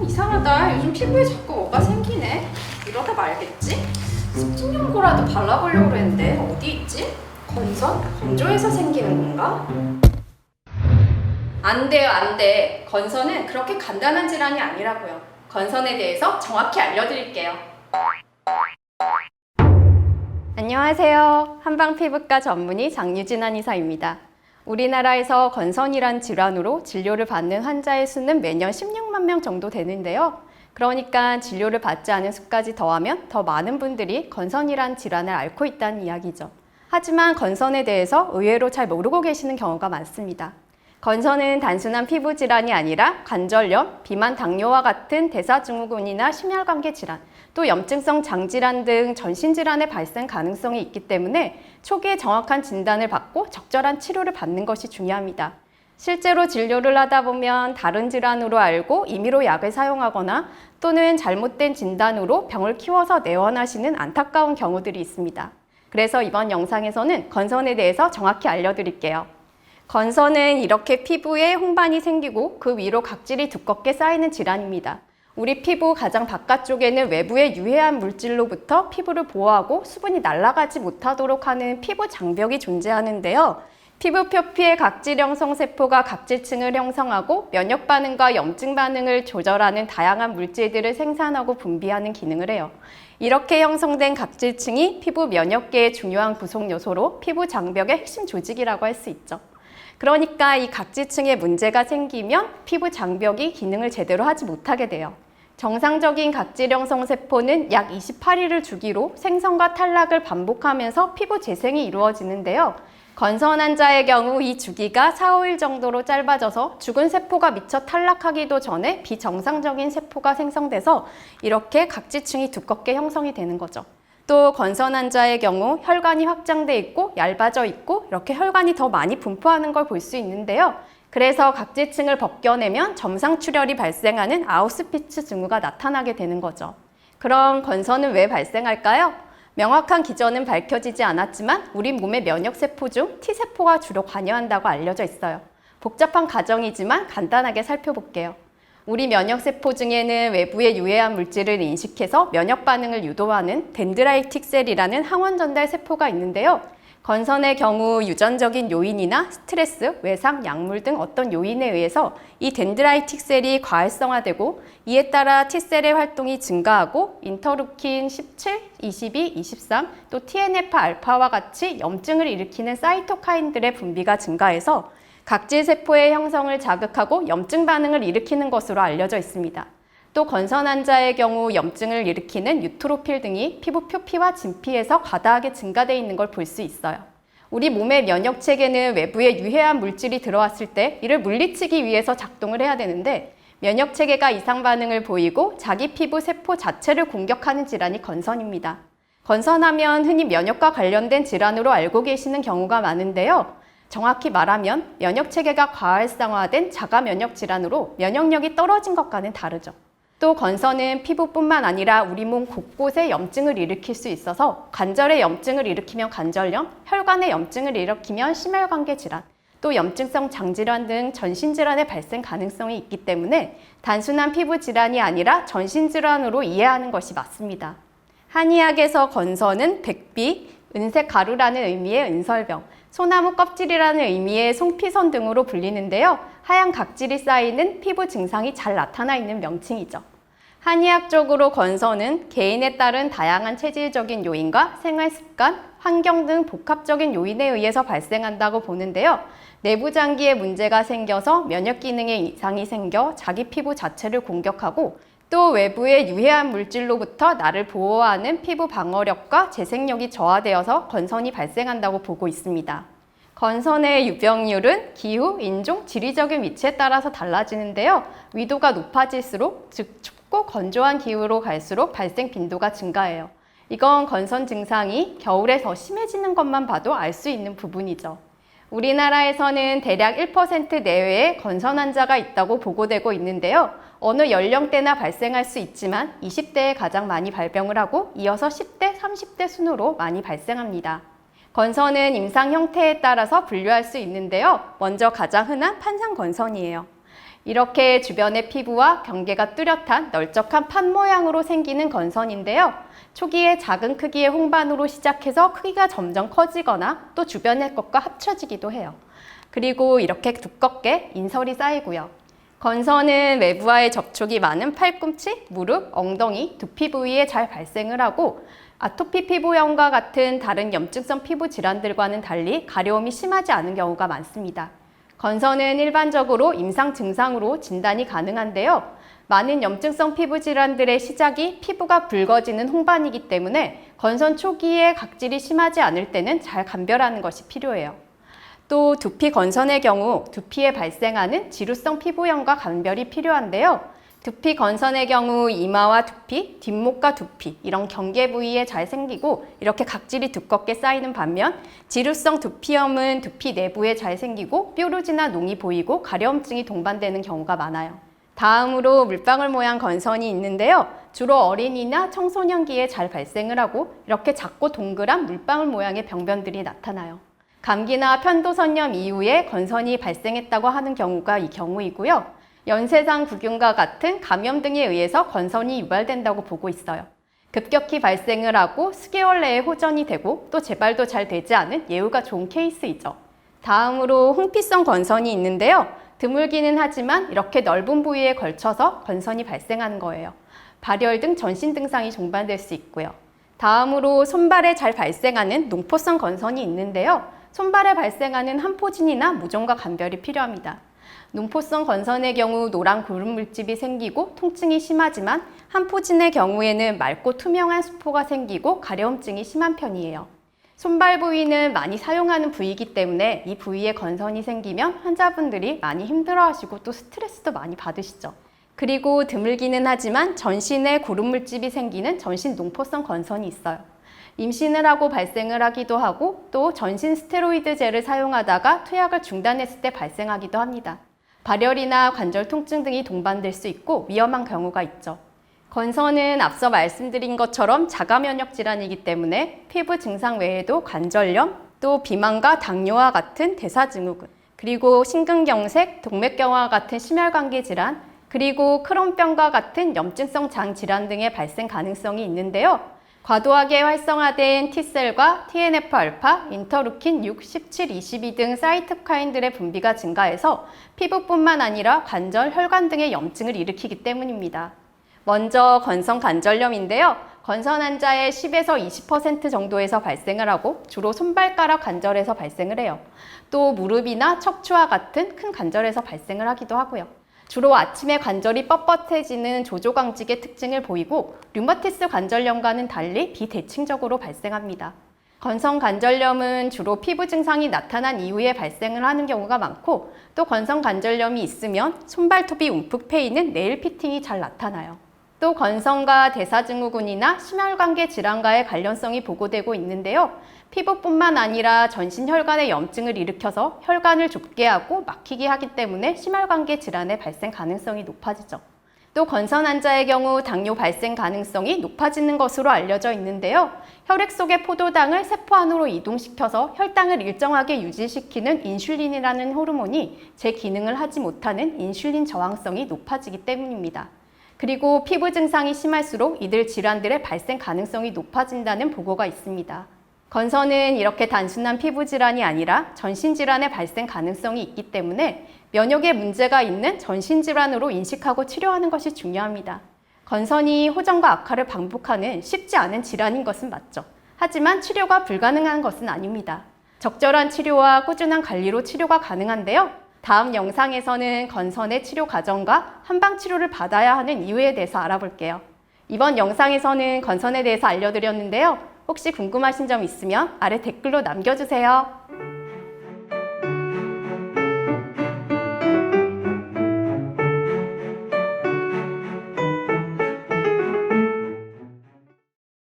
이상하다. 요즘 피부에 자꾸 뭐가 생기네. 이러다 말겠지? 습진 연고라도 발라보려고 그랬는데 어디 있지? 건선? 건조해서 생기는 건가? 안 돼요, 안 돼. 건선은 그렇게 간단한 질환이 아니라고요. 건선에 대해서 정확히 알려드릴게요. 안녕하세요. 한방피부과 전문의 장유진 한의사입니다. 우리나라에서 건선이란 질환으로 진료를 받는 환자의 수는 매년 16만 명 정도 되는데요. 그러니까 진료를 받지 않은 수까지 더하면 더 많은 분들이 건선이란 질환을 앓고 있다는 이야기죠. 하지만 건선에 대해서 의외로 잘 모르고 계시는 경우가 많습니다. 건선은 단순한 피부 질환이 아니라 관절염, 비만 당뇨와 같은 대사증후군이나 심혈관계 질환, 또 염증성 장질환 등 전신질환의 발생 가능성이 있기 때문에 초기에 정확한 진단을 받고 적절한 치료를 받는 것이 중요합니다. 실제로 진료를 하다 보면 다른 질환으로 알고 임의로 약을 사용하거나 또는 잘못된 진단으로 병을 키워서 내원하시는 안타까운 경우들이 있습니다. 그래서 이번 영상에서는 건선에 대해서 정확히 알려드릴게요. 건선은 이렇게 피부에 홍반이 생기고 그 위로 각질이 두껍게 쌓이는 질환입니다. 우리 피부 가장 바깥쪽에는 외부의 유해한 물질로부터 피부를 보호하고 수분이 날아가지 못하도록 하는 피부 장벽이 존재하는데요. 피부 표피의 각질 형성 세포가 각질층을 형성하고 면역 반응과 염증 반응을 조절하는 다양한 물질들을 생산하고 분비하는 기능을 해요. 이렇게 형성된 각질층이 피부 면역계의 중요한 구성 요소로 피부 장벽의 핵심 조직이라고 할 수 있죠. 그러니까 이 각질층에 문제가 생기면 피부 장벽이 기능을 제대로 하지 못하게 돼요. 정상적인 각질 형성 세포는 약 28일을 주기로 생성과 탈락을 반복하면서 피부 재생이 이루어지는데요. 건선 환자의 경우 이 주기가 4, 5일 정도로 짧아져서 죽은 세포가 미처 탈락하기도 전에 비정상적인 세포가 생성돼서 이렇게 각질층이 두껍게 형성이 되는 거죠. 또 건선 환자의 경우 혈관이 확장돼 있고 얇아져 있고 이렇게 혈관이 더 많이 분포하는 걸 볼 수 있는데요. 그래서 각질층을 벗겨내면 점상 출혈이 발생하는 아우스피츠 증후가 나타나게 되는 거죠. 그럼 건선은 왜 발생할까요? 명확한 기전은 밝혀지지 않았지만 우리 몸의 면역세포 중 T세포가 주로 관여한다고 알려져 있어요. 복잡한 과정이지만 간단하게 살펴볼게요. 우리 면역세포 중에는 외부의 유해한 물질을 인식해서 면역 반응을 유도하는 덴드라이틱 셀이라는 항원 전달 세포가 있는데요. 건선의 경우 유전적인 요인이나 스트레스, 외상, 약물 등 어떤 요인에 의해서 이 덴드라이틱 셀이 과활성화되고 이에 따라 T셀의 활동이 증가하고 인터루킨 17, 22, 23, 또 TNF-알파와 같이 염증을 일으키는 사이토카인들의 분비가 증가해서 각질세포의 형성을 자극하고 염증 반응을 일으키는 것으로 알려져 있습니다. 또 건선 환자의 경우 염증을 일으키는 유트로필 등이 피부 표피와 진피에서 과다하게 증가되어 있는 걸 볼 수 있어요. 우리 몸의 면역체계는 외부에 유해한 물질이 들어왔을 때 이를 물리치기 위해서 작동을 해야 되는데 면역체계가 이상 반응을 보이고 자기 피부 세포 자체를 공격하는 질환이 건선입니다. 건선하면 흔히 면역과 관련된 질환으로 알고 계시는 경우가 많은데요. 정확히 말하면 면역체계가 과활성화된 자가 면역 질환으로 면역력이 떨어진 것과는 다르죠. 또 건선은 피부뿐만 아니라 우리 몸 곳곳에 염증을 일으킬 수 있어서 관절에 염증을 일으키면 관절염, 혈관에 염증을 일으키면 심혈관계 질환, 또 염증성 장질환 등 전신질환의 발생 가능성이 있기 때문에 단순한 피부 질환이 아니라 전신질환으로 이해하는 것이 맞습니다. 한의학에서 건선은 백비, 은색 가루라는 의미의 은설병, 소나무 껍질이라는 의미의 송피선 등으로 불리는데요. 하얀 각질이 쌓이는 피부 증상이 잘 나타나 있는 명칭이죠. 한의학적으로 건선은 개인에 따른 다양한 체질적인 요인과 생활습관, 환경 등 복합적인 요인에 의해서 발생한다고 보는데요. 내부 장기에 문제가 생겨서 면역 기능에 이상이 생겨 자기 피부 자체를 공격하고 또 외부의 유해한 물질로부터 나를 보호하는 피부 방어력과 재생력이 저하되어서 건선이 발생한다고 보고 있습니다. 건선의 유병률은 기후, 인종, 지리적인 위치에 따라서 달라지는데요. 위도가 높아질수록, 즉 춥고 건조한 기후로 갈수록 발생 빈도가 증가해요. 이건 건선 증상이 겨울에 더 심해지는 것만 봐도 알 수 있는 부분이죠. 우리나라에서는 대략 1% 내외의 건선 환자가 있다고 보고되고 있는데요. 어느 연령대나 발생할 수 있지만 20대에 가장 많이 발병을 하고 이어서 10대, 30대 순으로 많이 발생합니다. 건선은 임상 형태에 따라서 분류할 수 있는데요. 먼저 가장 흔한 판상 건선이에요. 이렇게 주변의 피부와 경계가 뚜렷한 널쩍한 판 모양으로 생기는 건선인데요. 초기에 작은 크기의 홍반으로 시작해서 크기가 점점 커지거나 또 주변의 것과 합쳐지기도 해요. 그리고 이렇게 두껍게 인설이 쌓이고요. 건선은 외부와의 접촉이 많은 팔꿈치, 무릎, 엉덩이, 두피 부위에 잘 발생을 하고 아토피 피부염과 같은 다른 염증성 피부 질환들과는 달리 가려움이 심하지 않은 경우가 많습니다. 건선은 일반적으로 임상 증상으로 진단이 가능한데요. 많은 염증성 피부 질환들의 시작이 피부가 붉어지는 홍반이기 때문에 건선 초기에 각질이 심하지 않을 때는 잘 감별하는 것이 필요해요. 또 두피 건선의 경우 두피에 발생하는 지루성 피부염과 감별이 필요한데요. 두피 건선의 경우 이마와 두피, 뒷목과 두피 이런 경계 부위에 잘 생기고 이렇게 각질이 두껍게 쌓이는 반면 지루성 두피염은 두피 내부에 잘 생기고 뾰루지나 농이 보이고 가려움증이 동반되는 경우가 많아요. 다음으로 물방울 모양 건선이 있는데요. 주로 어린이나 청소년기에 잘 발생을 하고 이렇게 작고 동그란 물방울 모양의 병변들이 나타나요. 감기나 편도선염 이후에 건선이 발생했다고 하는 경우가 이 경우이고요. 연쇄상 구균과 같은 감염 등에 의해서 건선이 유발된다고 보고 있어요. 급격히 발생을 하고 수개월 내에 호전이 되고 또 재발도 잘 되지 않은 예후가 좋은 케이스이죠. 다음으로 홍피성 건선이 있는데요. 드물기는 하지만 이렇게 넓은 부위에 걸쳐서 건선이 발생하는 거예요. 발열 등 전신 증상이 동반될 수 있고요. 다음으로 손발에 잘 발생하는 농포성 건선이 있는데요. 손발에 발생하는 한포진이나 무좀과 감별이 필요합니다. 농포성 건선의 경우 노란 고름 물집이 생기고 통증이 심하지만 한포진의 경우에는 맑고 투명한 수포가 생기고 가려움증이 심한 편이에요. 손발 부위는 많이 사용하는 부위이기 때문에 이 부위에 건선이 생기면 환자분들이 많이 힘들어하시고 또 스트레스도 많이 받으시죠. 그리고 드물기는 하지만 전신에 고름 물집이 생기는 전신 농포성 건선이 있어요. 임신을 하고 발생을 하기도 하고 또 전신 스테로이드제를 사용하다가 투약을 중단했을 때 발생하기도 합니다. 발열이나 관절 통증 등이 동반될 수 있고 위험한 경우가 있죠. 건선은 앞서 말씀드린 것처럼 자가 면역 질환이기 때문에 피부 증상 외에도 관절염, 또 비만과 당뇨와 같은 대사증후군, 그리고 심근경색, 동맥경화와 같은 심혈관계 질환, 그리고 크론병과 같은 염증성 장 질환 등의 발생 가능성이 있는데요. 과도하게 활성화된 T셀과 TNF-알파, 인터루킨 6, 17, 22 등 사이토카인들의 분비가 증가해서 피부뿐만 아니라 관절, 혈관 등의 염증을 일으키기 때문입니다. 먼저 건선 관절염인데요. 건선 환자의 10에서 20% 정도에서 발생을 하고 주로 손발가락 관절에서 발생을 해요. 또 무릎이나 척추와 같은 큰 관절에서 발생을 하기도 하고요. 주로 아침에 관절이 뻣뻣해지는 조조강직의 특징을 보이고 류마티스 관절염과는 달리 비대칭적으로 발생합니다. 건선 관절염은 주로 피부 증상이 나타난 이후에 발생을 하는 경우가 많고 또 건선 관절염이 있으면 손발톱이 움푹 패이는 네일 피팅이 잘 나타나요. 또 건선과 대사증후군이나 심혈관계 질환과의 관련성이 보고되고 있는데요. 피부뿐만 아니라 전신 혈관의 염증을 일으켜서 혈관을 좁게 하고 막히게 하기 때문에 심혈관계 질환의 발생 가능성이 높아지죠. 또 건선 환자의 경우 당뇨 발생 가능성이 높아지는 것으로 알려져 있는데요. 혈액 속의 포도당을 세포 안으로 이동시켜서 혈당을 일정하게 유지시키는 인슐린이라는 호르몬이 제 기능을 하지 못하는 인슐린 저항성이 높아지기 때문입니다. 그리고 피부 증상이 심할수록 이들 질환들의 발생 가능성이 높아진다는 보고가 있습니다. 건선은 이렇게 단순한 피부 질환이 아니라 전신 질환의 발생 가능성이 있기 때문에 면역에 문제가 있는 전신 질환으로 인식하고 치료하는 것이 중요합니다. 건선이 호전과 악화를 반복하는 쉽지 않은 질환인 것은 맞죠. 하지만 치료가 불가능한 것은 아닙니다. 적절한 치료와 꾸준한 관리로 치료가 가능한데요. 다음 영상에서는 건선의 치료 과정과 한방 치료를 받아야 하는 이유에 대해서 알아볼게요. 이번 영상에서는 건선에 대해서 알려드렸는데요. 혹시 궁금하신 점 있으면 아래 댓글로 남겨주세요.